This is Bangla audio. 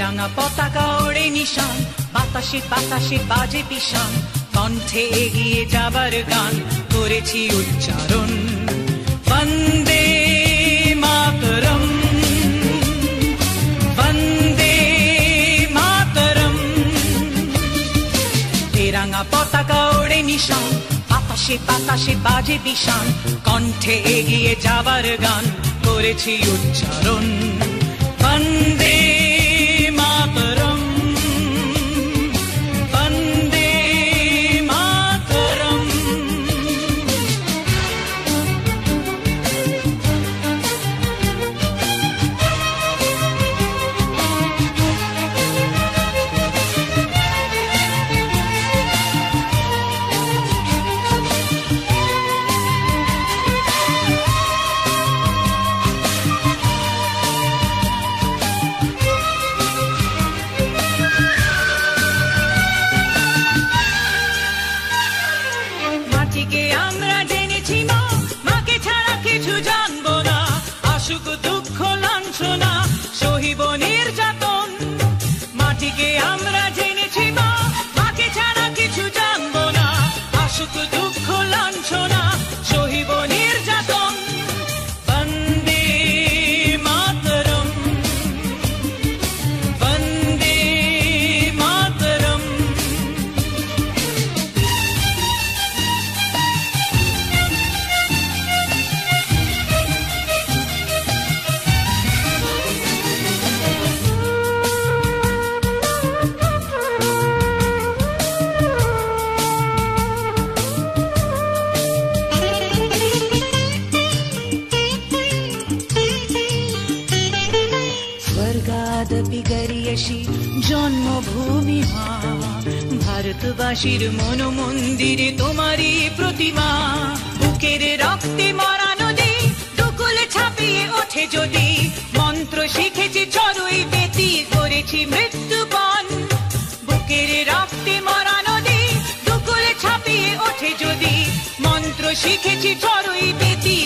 তেরাঙা পতাকা ওড়ে নিশান, বাতাসে বাতাসে বাজে পিশান, কণ্ঠে এগিয়ে যাবার গান করেছি উচ্চারণ। বন্দে মাতরম, বন্দে মাতরম। তেরাঙা পতাকা ওড়ে নিশান, বাতাসে বাতাসে বাজে পিশান, কণ্ঠে এগিয়ে যাবার গান করেছি উচ্চারণ। বন্দে মাতরম, বন্দে মাতরম। আমরা জেনেছি মা, মাকে ছাড়া কিছু জানবো না, আসুক দুঃখ লাঞ্ছনা সহিব নির্যাতন। মাটিকে আমরা জেনেছি মা, মাকে ছাড়া কিছু জানবো না, আসুক দুঃখ লাঞ্ছনা সহিব নির্যাতন। বন্দে মাতরম, বন্দে মাতরম। স্বর্গাদপি গরিয়সী জন্মভূমি মা, ভারতবাসীর মন মন্দিরে তোমারই প্রতিমা। বুকের রক্তে মরা নদী দুকুল ছাপিয়ে ওঠে যদি, মন্ত্র শিখেছি চড়ুই বেতি করেছি মৃত্যুপণ। বুকের রক্তে মরা নদী দুকুল ছাপিয়ে ওঠে যদি, মন্ত্র শিখেছি চড়ুই বেতি